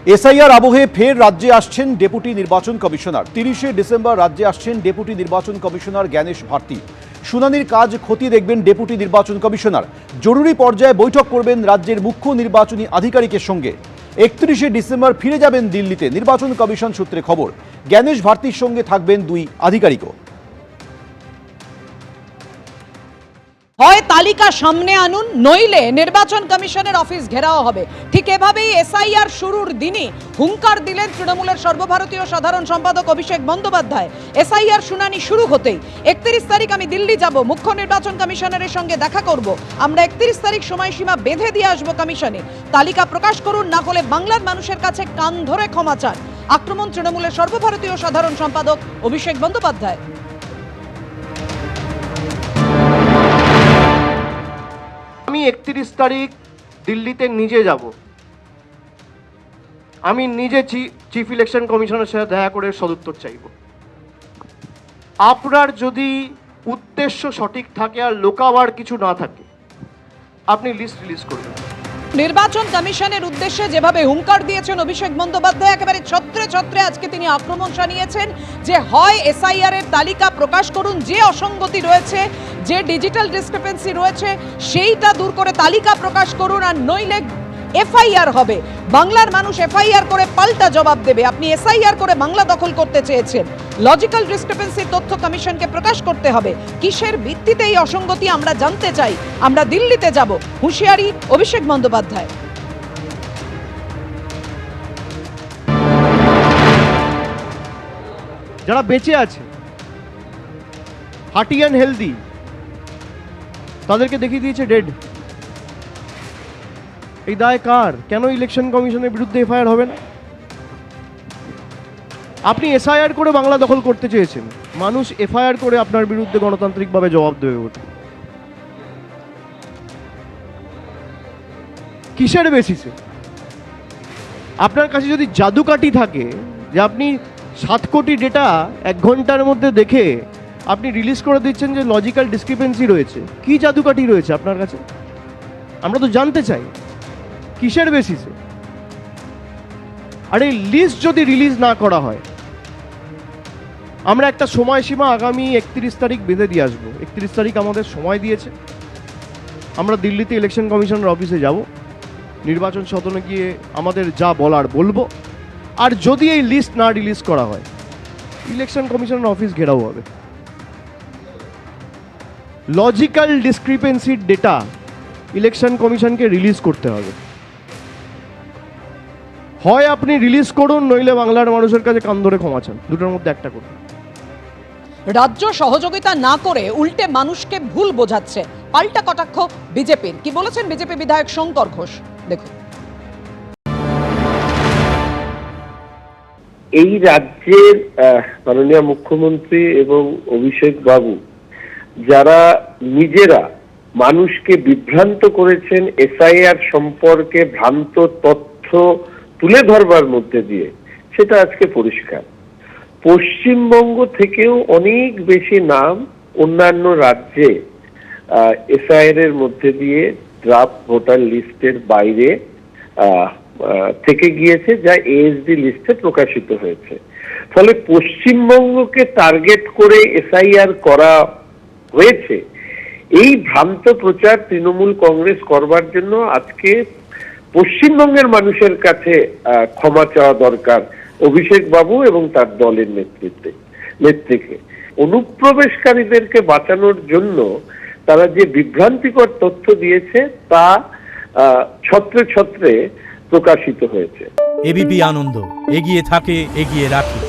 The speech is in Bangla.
এসআইআর আবহে ফের রাজ্যে আসছেন ডেপুটি নির্বাচন কমিশনার। 30শে ডিসেম্বর রাজ্যে আসছেন ডেপুটি নির্বাচন কমিশনার জ্ঞানেশ ভারতী। শুনানির কাজ খতিয়ে দেখবেন ডেপুটি নির্বাচন কমিশনার। জরুরি পর্যায়ে বৈঠক করবেন রাজ্যের মুখ্য নির্বাচনী আধিকারিকের সঙ্গে। 31শে ডিসেম্বর ফিরে যাবেন দিল্লিতে, নির্বাচন কমিশন সূত্রে খবর। জ্ঞানেশ ভারতীর সঙ্গে থাকবেন দুই আধিকারিকও। হয় তালিকা সামনে আনুন, নইলে নির্বাচন কমিশনের অফিস ঘেরাও হবে। ঠিক এভাবেই এসআইআর শুরুর দিনই হুঙ্কার দিলেন তৃণমূলের সর্বভারতীয় সাধারণ সম্পাদক অভিষেক বন্দ্যোপাধ্যায়। এসআইআর শুনানি শুরু হতেই 31 তারিখ আমি দিল্লি যাব, মুখ্য নির্বাচন কমিশনারের সঙ্গে দেখা করব। আমরা 31 তারিখ সময়সীমা বেঁধে দিয়ে আসবো কমিশনে। তালিকা প্রকাশ করুন, না হলে বাংলার মানুষের কাছে কান ধরে ক্ষমা চান। আক্রমণ তৃণমূলের সর্বভারতীয় সাধারণ সম্পাদক অভিষেক বন্দ্যোপাধ্যায়। আমি 31 তারিখ দিল্লিতে নিজে যাব। আমি নিজে চিফ ইলেকশন কমিশনের সাথে দেখা করে সদুত্তর চাইব। আপনার যদি উদ্দেশ্য সঠিক থাকে আর লোকাবার কিছু না থাকে, আপনি লিস্ট রিলিজ করবেন। নির্বাচন কমিশনের উদ্দেশ্যে যেভাবে হুঙ্কার দিয়েছেন অভিষেক বন্দ্যোপাধ্যায়, একেবারে ছত্রে ছত্রে আজকে তিনি আক্রমণ শানিয়েছেন যে হয় এসআইআর এর তালিকা প্রকাশ করুন, যে অসঙ্গতি রয়েছে, যে ডিজিটাল ডিসক্রিপেন্সি রয়েছে সেইটা দূর করে তালিকা প্রকাশ করুন, আর নইলে এফআইআর হবে। বাংলার মানুষ এফআইআর করে পাল্টা জবাব দেবে। আপনি এসআইআর করে বাংলা দখল করতে চেয়েছেন, লজিক্যাল ডিসক্রিপেন্সির তথ্য কমিশনকে প্রকাশ করতে হবে। কিসের ভিত্তিতে এই অসঙ্গতি আমরা জানতে চাই। আমরা দিল্লিতে যাব, হুঁশিয়ারি অভিষেক বন্দ্যোপাধ্যায়। যারা বেঁচে আছে, হার্টি অ্যান্ড হেলদি, তাদেরকে দেখিয়ে দিয়েছে ডেড। এই দায় কার? কেন ইলেকশন কমিশনের বিরুদ্ধে এফআইআর হবে না? আপনি এসআইআর করে বাংলা দখল করতে চেয়েছেন, মানুষ এফআইআর করে আপনার বিরুদ্ধে গণতান্ত্রিকভাবে জবাব দেবে। ওটা কিসের বেসিসে? আপনার কাছে যদি জাদুকাঠি থাকে যে আপনি 7 কোটি ডেটা 1 ঘন্টার মধ্যে দেখে আপনি রিলিজ করে দিচ্ছেন যে লজিক্যাল ডিসক্রিপেন্সি রয়েছে, কি জাদুকাঠি রয়েছে আপনার কাছে? আমরা তো জানতে চাই কিসের বেসিসে। আর এই লিস্ট যদি রিলিজ না করা হয়, আমরা একটা সময়সীমা আগামী 31 তারিখ বেঁধে দিয়ে আসবো। 31 তারিখ আমাদের সময় দিয়েছে। আমরা দিল্লিতে ইলেকশন কমিশনের অফিসে যাব, নির্বাচন সদনে গিয়ে আমাদের যা বলার বলবো। আর যদি এই লিস্ট না রিলিজ করা হয়, ইলেকশন কমিশনের অফিস ঘেরাও হবে। লজিক্যাল ডিসক্রিপেন্সির ডেটা ইলেকশন কমিশনকে রিলিজ করতে হবে। হয় আপনি রিলিজ করুন, নইলে বাংলার মানুষের কাছে কান ধরে ক্ষমা চান। দুটোর মধ্যে একটা করুন। রাজ্য সহযোগিতা না করে উল্টে মানুষকে ভুল বোঝাচ্ছে, পাল্টা কটাক্ষ বিজেপির। কি বলেছেন বিজেপি বিধায়ক শঙ্কর ঘোষ, দেখুন। এই রাজ্যের মাননীয় মুখ্যমন্ত্রী এবং অভিষেক বাবু যারা নিজেরা মানুষকে বিভ্রান্ত করেছেন এসআইআর সম্পর্কে ভ্রান্ত তথ্য তুলে ধরবার মধ্যে দিয়ে, সেটা আজকে পরিষ্কার। পশ্চিমবঙ্গ থেকেও অনেক বেশি নাম অন্যান্য রাজ্যে এসআইআর এর মধ্যে দিয়ে ড্রাফট ভোটার লিস্টের বাইরে থেকে গিয়েছে, যা এএসডি লিস্টে প্রকাশিত হয়েছে। ফলে পশ্চিমবঙ্গকে টার্গেট করে এসআইআর করা হয়েছে। এই ভ্রান্ত প্রচার তৃণমূল কংগ্রেস করবার জন্য আজকে পশ্চিমবঙ্গের মানুষের কাছে ক্ষমা চাওয়া দরকার অভিষেক বাবু এবং তার দলের নেতৃত্বে। অনুপ্রবেশকারীদেরকে বাঁচানোর জন্য তারা যে বিভ্রান্তিকর তথ্য দিয়েছে তা ছত্রে ছত্রে প্রকাশিত হয়েছে। এবিপি আনন্দ, এগিয়ে থাকে, এগিয়ে রাখে।